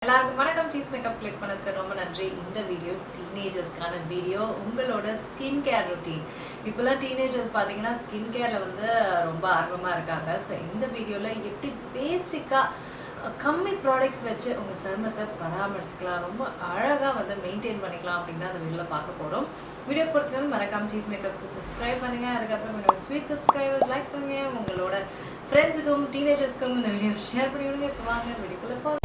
எல்லாருக்கும் வணக்கம். Cheese makeup click பண்ணதுக்கு ரொம்ப நன்றி. இந்த வீடியோ டீனேஜர்ஸ்க்கான வீடியோ. உங்களோட ஸ்கின் கேர் ரொட்டீன். இப்போலாம் டீனேஜர்ஸ் பார்த்தீங்கன்னா ஸ்கின் கேரில் வந்து ரொம்ப ஆர்வமாக இருக்காங்க. ஸோ இந்த வீடியோவில் எப்படி பேசிக்காக கம்மி ப்ராடக்ட்ஸ் வச்சு உங்கள் சருமத்தை பராமரிச்சுக்கலாம், ரொம்ப அழகாக வந்து மெயின்டைன் பண்ணிக்கலாம் அப்படின்னு அந்த வீடியோவில் பார்க்க போகிறோம். வீடியோ பொறுத்தவரை மறக்காம சீஸ் மேக்கப்புக்கு சப்ஸ்கிரைப் பண்ணுங்கள். அதுக்கப்புறம் என்னோட ஸ்வீட் சப்ஸ்கிரைபர்ஸ் லைக் பண்ணுங்கள். உங்களோட ஃப்ரெண்ட்ஸுக்கும் டீனேஜர்ஸ்க்கும் இந்த வீடியோ ஷேர் பண்ணி விடுங்க. இப்போ வாங்க வீடியோக்குள்ளே போகலாம்.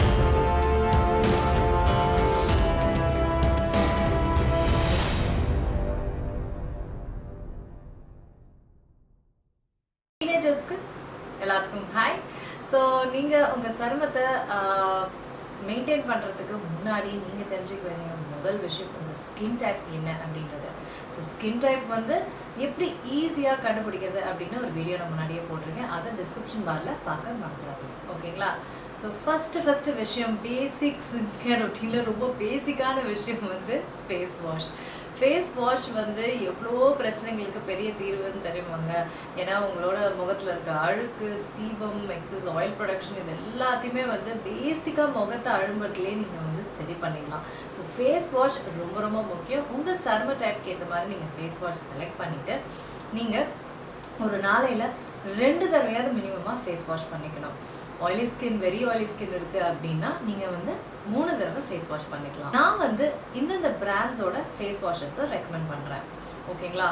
டீனேஜர்ஸ்க்கு எல்லாத்துக்கும் ஹாய். ஸோ நீங்கள் உங்கள் சருமத்தை மெயின்டைன் பண்ணுறதுக்கு முன்னாடி நீங்கள் தெரிஞ்சுக்க வேண்டிய முதல் விஷயம் உங்கள் ஸ்கின் டைப் என்ன அப்படின்றது. ஸோ ஸ்கின் டைப் வந்து எப்படி ஈஸியாக கண்டுபிடிக்கிறது அப்படின்னு ஒரு வீடியோ நான் முன்னாடியே போட்டிருக்கேன். அதை டிஸ்கிரிப்ஷன் பாரில் பார்க்க மறந்துடாதீங்க, ஓகேங்களா? ஸோ ஃபஸ்ட்டு விஷயம், பேசிக் ஸ்கின் கேர் ரொட்டீனில் ரொம்ப பேசிக்கான விஷயம் வந்து ஃபேஸ் வாஷ். ஃபேஸ் வாஷ் வந்து எவ்வளோ பிரச்சனைகளுக்கு பெரிய தீர்வுன்னு தெரியுமாங்க. ஏன்னா உங்களோட முகத்தில் இருக்க அழுக்கு, சீபம், எக்ஸஸ் ஆயில் ப்ரொடக்ஷன், இது எல்லாத்தையுமே வந்து பேசிக்காக முகத்தை அழும்புறதுலேயே நீங்கள் வந்து சரி பண்ணிடலாம். ஸோ ஃபேஸ் வாஷ் ரொம்ப ரொம்ப முக்கியம். உங்கள் சரும டைப்க்கு ஏற்ற மாதிரி நீங்கள் ஃபேஸ் வாஷ் செலக்ட் பண்ணிவிட்டு நீங்கள் ஒரு நாளையில் 2 தடவையாவது மினிமமாக ஃபேஸ் வாஷ் பண்ணிக்கணும். Oily skin, very oily skin இருக்குது அப்படின்னா நீங்கள் வந்து 3 தடவை ஃபேஸ் வாஷ் பண்ணிக்கலாம். நான் வந்து இந்தந்த பிராண்ட்ஸோட ஃபேஸ் வாஷஸை ரெக்கமெண்ட் பண்ணுறேன், ஓகேங்களா?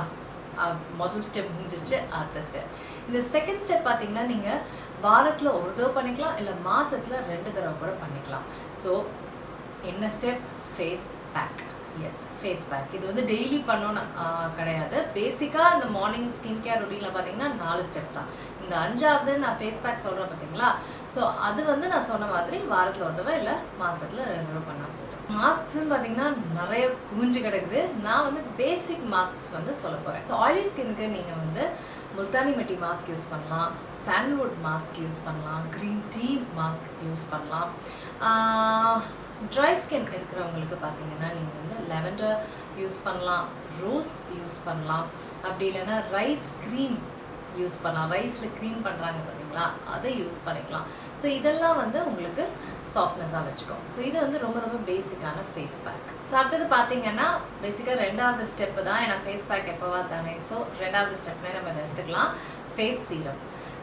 முதல் ஸ்டெப் முடிஞ்சிச்சு. அடுத்த ஸ்டெப், இந்த செகண்ட் ஸ்டெப் பார்த்தீங்கன்னா நீங்கள் வாரத்தில் ஒரு தடவை பண்ணிக்கலாம், இல்லை மாதத்தில் 2 தடவை கூட பண்ணிக்கலாம். ஸோ என்ன step? Face pack. Yes, face pack. இது வந்து டெய்லி பண்ணோன்னு கிடையாது. பேசிக்காக இந்த மார்னிங் ஸ்கின் கேர் ரொட்டீனில் பார்த்தீங்கன்னா 4 ஸ்டெப் தான். இந்த 5ஆவது நான் ஃபேஸ் பேக் சொல்கிறேன் பார்த்தீங்களா? ஸோ அது வந்து நான் சொன்ன மாதிரி வாரத்தில் ஒரு தடவை இல்லை மாதத்தில் 2 தடவை பண்ணால் போதும். மாஸ்க்ஸ்ன்னு பார்த்தீங்கன்னா நிறைய குமிஞ்சு கிடக்குது. நான் வந்து பேசிக் மாஸ்க்ஸ் வந்து சொல்ல போகிறேன். ஆயிலி ஸ்கின்னுக்கு நீங்கள் வந்து முல்தானி மெட்டி மாஸ்க் யூஸ் பண்ணலாம், சாண்டல்வுட் மாஸ்க் யூஸ் பண்ணலாம், க்ரீன் டீ மாஸ்க் யூஸ் பண்ணலாம். ட்ரை ஸ்கின் இருக்கிறவங்களுக்கு பார்த்தீங்கன்னா நீங்கள் வந்து லெவெண்டர் யூஸ் பண்ணலாம், ரோஸ் யூஸ் பண்ணலாம், அப்படி இல்லைன்னா ரைஸ் க்ரீம் யூஸ் பண்ணலாம். ரைஸில் க்ரீம் பண்ணுறாங்க பார்த்தீங்களா, அதை யூஸ் பண்ணிக்கலாம். ஸோ இதெல்லாம் வந்து உங்களுக்கு சாஃப்ட்னஸாக வச்சுக்கோங்க. ஸோ இது வந்து ரொம்ப ரொம்ப பேசிக்கான ஃபேஸ் பேக். ஸோ அடுத்தது பார்த்தீங்கன்னா பேசிக்காக 2வது ஸ்டெப்பு தான். ஏன்னா ஃபேஸ் பேக் எப்போவா தானே. ஸோ 2வது ஸ்டெப்னே நம்ம இதை எடுத்துக்கலாம், ஃபேஸ் சீரம்.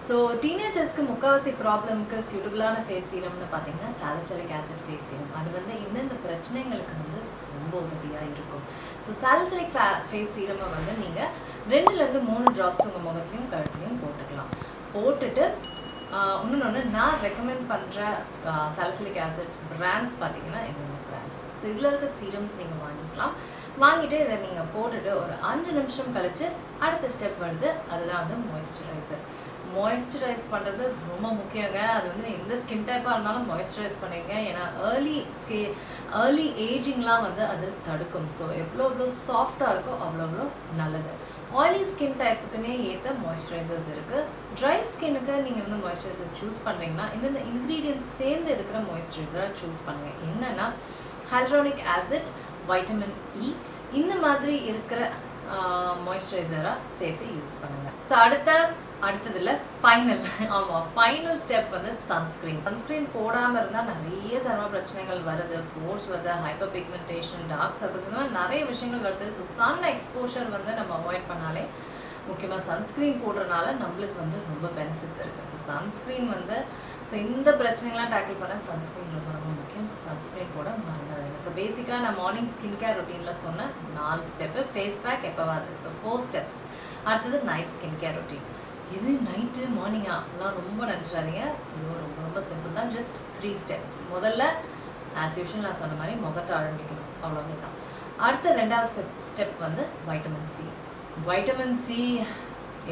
ஸோ டீனேஜர்ஸ்க்கு முக்கால்வாசி ப்ராப்ளம்க்கு சூட்டபிளான ஃபேஸ் சீரம்னு பார்த்தீங்கன்னா சாலிசிலிக் ஆசிட் ஃபேஸ் சீரம். அது வந்து இந்தந்த பிரச்சனைகளுக்கு வந்து ரொம்ப உதவியாக இருக்கும். ஸோ சாலிசிலிக் ஃபேஸ் சீரமை வந்து நீங்கள் 2லேருந்து 3 ட்ராப்ஸ் உங்கள் முகத்துலையும் கழுத்துலையும் போட்டுக்கலாம். போட்டுட்டு இன்னொன்று நான் ரெக்கமெண்ட் பண்ணுற சாலிசிலிக் ஆசிட் பிராண்ட்ஸ் பார்த்தீங்கன்னா என்னென்ன பிராண்ட்ஸ். ஸோ இதில் இருக்க சீரம்ஸ் நீங்கள் வாங்கிக்கலாம். வாங்கிட்டு இதை நீங்கள் போட்டுட்டு ஒரு 5 நிமிஷம் கழித்து அடுத்த ஸ்டெப் வருது, அதுதான் வந்து மாய்ஸ்சரைசர். மாய்ஸ்சரைஸ் பண்ணுறது ரொம்ப முக்கியங்க. அது வந்து எந்த ஸ்கின் டைப்பாக இருந்தாலும் மாய்ஸ்சரைஸ் பண்ணிடுங்க. ஏன்னா ஏர்லி ஏஜிங்லாம் வந்து அது தடுக்கும். ஸோ எவ்வளோ சாஃப்டாக இருக்கோ அவ்வளோ நல்லது. ஆயிலி ஸ்கின் டைப்புக்குன்னே ஏற்ற மாய்ஸ்சரைசர்ஸ் இருக்குது. ட்ரை ஸ்கின்னுக்கு நீங்கள் வந்து மாய்ஸ்சரைசர் சூஸ் பண்ணுறீங்கன்னா இந்தந்த இன்க்ரீடியன்ட்ஸ் சேர்ந்து இருக்கிற மாய்ஸ்சரைசரை சூஸ் பண்ணுங்கள். என்னென்னா ஹைலூரோனிக் ஆசிட், வைட்டமின் இ, இந்த மாதிரி இருக்கிற மாய்ஸ்சரைசராக சேர்த்து யூஸ் பண்ணுங்கள். ஸோ அடுத்ததில் ஃபைனல் ஸ்டெப் வந்து சன்ஸ்க்ரீன். சன்ஸ்க்ரீன் போடாமல் இருந்தால் நிறைய சரும பிரச்சனைகள் வருது. போர்ஸ் வருது, ஹைப்பர் பிக்மெண்டேஷன், டார்க் சர்க்கிள்ஸ், இந்த மாதிரி நிறைய விஷயங்கள் வருது. ஸோ சன் எக்ஸ்போஷர் வந்து நம்ம அவாய்ட் பண்ணாலே, முக்கியமாக சன்ஸ்க்ரீன் போடுறதுனால நம்மளுக்கு வந்து ரொம்ப பெனிஃபிட்ஸ் இருக்குது. ஸோ சன்ஸ்க்ரீன் வந்து இந்த பிரச்சனைகள்லாம் டேக்கிள் பண்ண சன்ஸ்க்ரீன் ரொம்ப ரொம்ப முக்கியம். ஸோ சன்ஸ்க்ரீன் போட மறந்துடுங்க. ஸோ பேசிக்காக நான் மார்னிங் ஸ்கின் கேர் ரொட்டீனில் சொன்ன 4 ஸ்டெப்பு. ஃபேஸ் பேக் எப்போவாது. So 4 steps. அடுத்தது நைட் ஸ்கின் கேர் ரொட்டீன். இது நைட்டு மார்னிங்கா அப்படிலாம் ரொம்ப நினச்சிடாதீங்க. இது ரொம்ப ரொம்ப சிம்பிள் தான். Just 3 steps. முதல்ல ஆஸ் யூஷுவல் நான் சொன்ன மாதிரி முகத்தை அழும்பிக்கணும், அவ்வளோவே தான். அடுத்த 2வது ஸ்டெப் வந்து வைட்டமின் சி. வைட்டமின் சி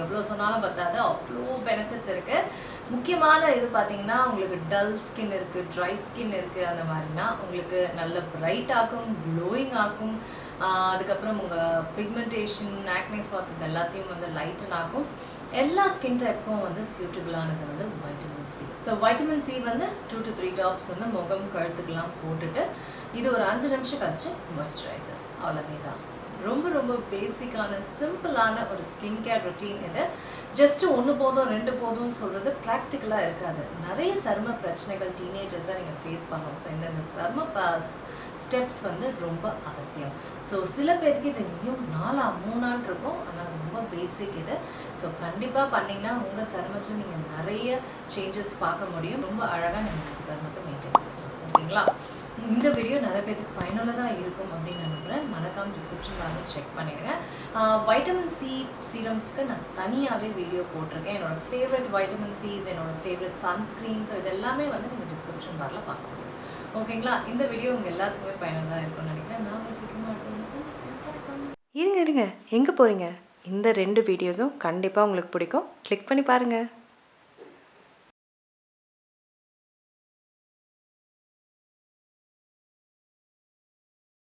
எவ்வளோ சொன்னாலும் பத்தாது, அவ்வளோ பெனிஃபிட்ஸ் இருக்குது. முக்கியமான இது பார்த்தீங்கன்னா உங்களுக்கு டல் ஸ்கின் இருக்குது, ட்ரை ஸ்கின் இருக்குது, அந்த மாதிரினா உங்களுக்கு நல்ல பிரைட் ஆக்கும், க்ளோயிங் ஆக்கும். அதுக்கப்புறம் உங்கள் பிக்மெண்டேஷன், ஆக்னே ஸ்பாட்ஸ் இது எல்லாத்தையும் வந்து லைட்டன் ஆக்கும். எல்லா ஸ்கின் டைப்புக்கும் வந்து சூட்டபிளானது வந்து vitamin C. So vitamin C வந்து 2 to 3 ட்ராப்ஸ் வந்து முகம் கழுத்துக்கெல்லாம் போட்டுட்டு இது ஒரு 5 நிமிஷம் கழிச்சு மாய்ஸ்சரைசர். அவ்வளோவே தான். ரொம்ப ரொம்ப பேசிக்கான சிம்பிளான ஒரு ஸ்கின் கேர் ரொட்டீன் இது. ஜஸ்ட் ஒன்று போதும் 2 போதும்னு சொல்கிறது ப்ராக்டிக்கலாக இருக்காது. நிறைய சரும பிரச்சனைகள் டீனேஜர்ஸை நீங்கள் ஃபேஸ் பண்ணோம். ஸோ இந்த சரும ஸ்டெப்ஸ் வந்து ரொம்ப அவசியம். ஸோ சில பேருக்கு இது இன்னும் 3 இருக்கும். ஆனால் ரொம்ப பேசிக் இது. ஸோ கண்டிப்பாக பண்ணிங்கன்னா உங்கள் சருமத்தில் நீங்கள் நிறைய சேஞ்சஸ் பார்க்க முடியும். ரொம்ப அழகாக நீங்கள் சருமத்தை மெயின்டைன் பண்ணலாம். ஓகேங்களா? இந்த வீடியோ நிறைய பேருக்கு பயனுள்ளதாக இருக்கும் அப்படின்னு நினைக்கிறேன். மறக்காம டிஸ்கிரிப்ஷன் பாக்ஸில் செக் பண்ணிடுங்க. வைட்டமின் சி சீரம்ஸ்க்கு நான் தனியாகவே வீடியோ போட்டிருக்கேன். என்னோடய ஃபேவரட் வைட்டமின் சிஸ், என்னோடய ஃபேவரட் சன்ஸ்க்ரீன்ஸ், இது எல்லாமே வந்து நீங்கள் டிஸ்கிரிப்ஷன் பாரில் பார்க்க முடியும். ஓகேங்களா? இந்த வீடியோ உங்கள் எல்லாத்துக்குமே பயனுள்ளதாக இருக்கும்னு நினைக்கிறேன். நான் சீக்கிரமாக இருங்க, எங்கே போகிறீங்க? இந்த 2 வீடியோஸும் கண்டிப்பாக உங்களுக்கு பிடிக்கும். கிளிக் பண்ணி பாருங்கள்.